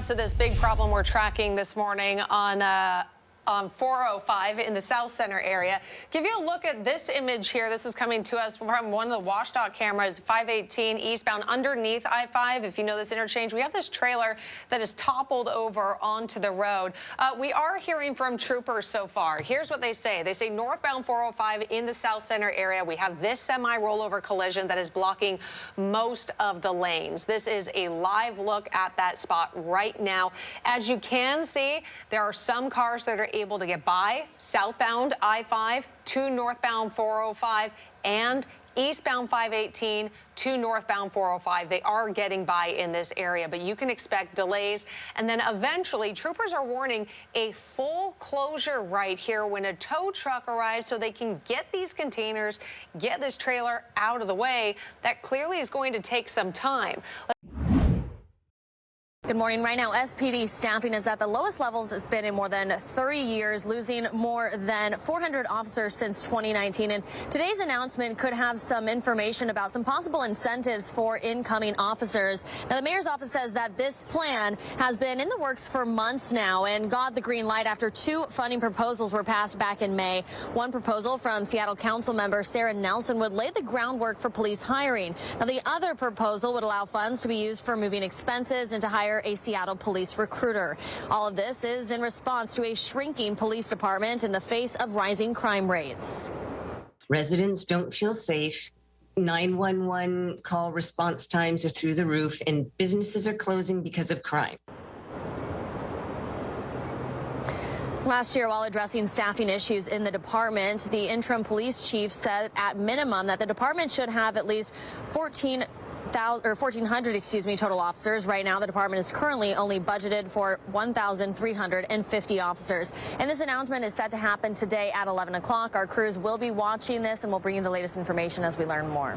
out to this big problem we're tracking this morning on 405 in the South Center area. Give you a look at this image here. This is coming to us from one of the WSDA cameras, 518 eastbound underneath I-5. If you know this interchange, we have this trailer that is toppled over onto the road. We are hearing from troopers so far. Here's what they say. They say northbound 405 in the South Center area, we have this semi-rollover collision that is blocking most of the lanes. This is a live look at that spot right now. As you can see, there are some cars that are able to get by southbound I-5 to northbound 405 and eastbound 518 to northbound 405. They are getting by in this area, but you can expect delays. And then eventually, troopers are warning a full closure right here when a tow truck arrives so they can get these containers, get this trailer out of the way. That clearly is going to take some time. Good morning. Right now, SPD staffing is at the lowest levels it's been in more than 30 years, losing more than 400 officers since 2019. And today's announcement could have some information about some possible incentives for incoming officers. Now, the mayor's office says that this plan has been in the works for months now and got the green light after two funding proposals were passed back in May. One proposal from Seattle Council member Sarah Nelson would lay the groundwork for police hiring. Now, the other proposal would allow funds to be used for moving expenses and to hire a Seattle police recruiter. All of this is in response to a shrinking police department in the face of rising crime rates. Residents don't feel safe. 911 call response times are through the roof, and businesses are closing because of crime. Last year, while addressing staffing issues in the department, the interim police chief said at minimum that the department should have at least 1,400 total officers. Right now, the department is currently only budgeted for 1,350 officers. And this announcement is set to happen today at 11 o'clock. Our crews will be watching this, and we'll bring you the latest information as we learn more.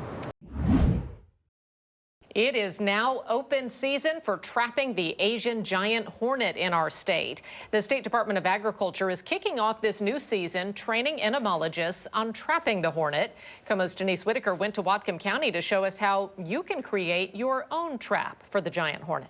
It is now open season for trapping the Asian Giant Hornet in our state. The State Department of Agriculture is kicking off this new season, training entomologists on trapping the hornet. KOMO's Denise Whitaker went to Whatcom County to show us how you can create your own trap for the giant hornet.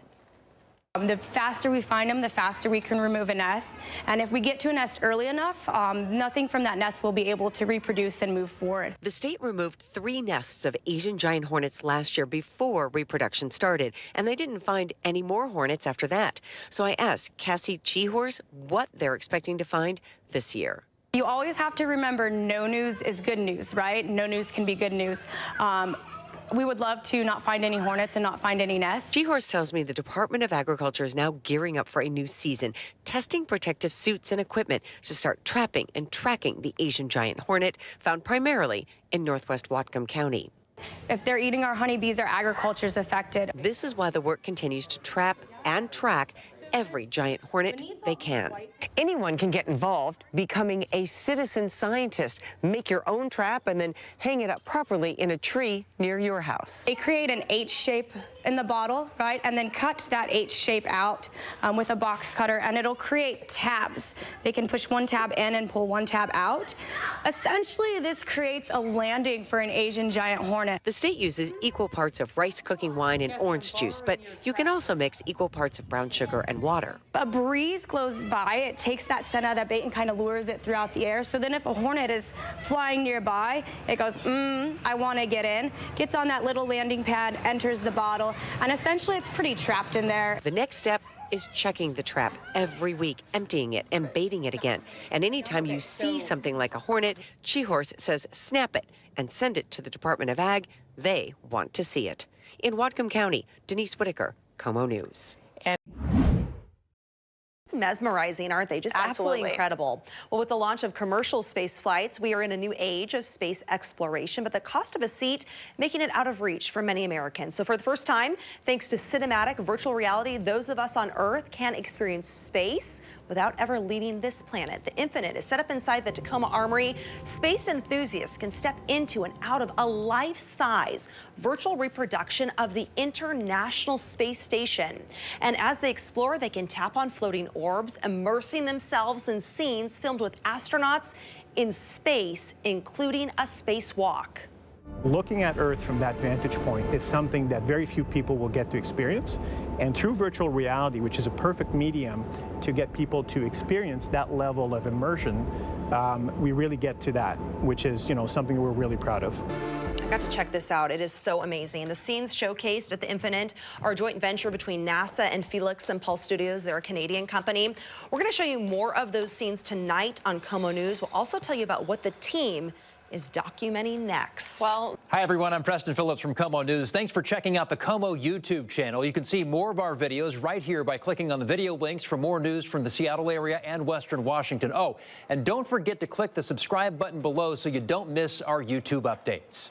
The faster we find them, the faster we can remove a nest. And if we get to a nest early enough, nothing from that nest will be able to reproduce and move forward. The state removed 3 nests of Asian giant hornets last year before reproduction started, and they didn't find any more hornets after that. So I asked Cassie Chihors what they're expecting to find this year. You always have to remember no news is good news, right? No news can be good news. We would love to not find any hornets and not find any nests. Chihors tells me the Department of Agriculture is now gearing up for a new season, testing protective suits and equipment to start trapping and tracking the Asian giant hornet, found primarily in northwest Whatcom County. If they're eating our honeybees, our agriculture is affected. This is why the work continues to trap and track every giant hornet they can. Anyone can get involved, becoming a citizen scientist. Make your own trap and then hang it up properly in a tree near your house. They create an H shape in the bottle, right? And then cut that H shape out with a box cutter, and it'll create tabs. They can push one tab in and pull one tab out. Essentially, this creates a landing for an Asian giant hornet. The state uses equal parts of rice cooking wine and orange juice, but you can also mix equal parts of brown sugar and water. A breeze blows by, it takes that scent out of that bait and kind of lures it throughout the air. So then if a hornet is flying nearby, it goes, I want to get in, gets on that little landing pad, enters the bottle, and essentially it's pretty trapped in there. The next step is checking the trap every week, emptying it and baiting it again. And anytime you see something like a hornet, Chihors says snap it and send it to the Department of Ag. They want to see it. In Whatcom County, Denise Whitaker, KOMO News. It's mesmerizing, aren't they? Just absolutely incredible. Well, with the launch of commercial space flights, we are in a new age of space exploration, but the cost of a seat making it out of reach for many Americans. So for the first time, thanks to cinematic virtual reality, those of us on Earth can experience space without ever leaving this planet. The Infinite is set up inside the Tacoma Armory. Space enthusiasts can step into and out of a life-size virtual reproduction of the International Space Station. And as they explore, they can tap on floating orbs, immersing themselves in scenes filmed with astronauts in space, including a spacewalk. Looking at Earth from that vantage point is something that very few people will get to experience, And through virtual reality, which is a perfect medium to get people to experience that level of immersion, we really get to that, which is, something we're really proud of. I got to check this out. It is so amazing. The scenes showcased at the Infinite are a joint venture between NASA and Felix and Pulse Studios. They're a Canadian company. We're going to show you more of those scenes tonight on KOMO News. We'll also tell you about what the team is documenting next. Well, hi everyone, I'm Preston Phillips from KOMO News. Thanks for checking out the KOMO YouTube channel. You can see more of our videos right here by clicking on the video links for more news from the Seattle area and Western Washington. Oh, and don't forget to click the subscribe button below so you don't miss our YouTube updates.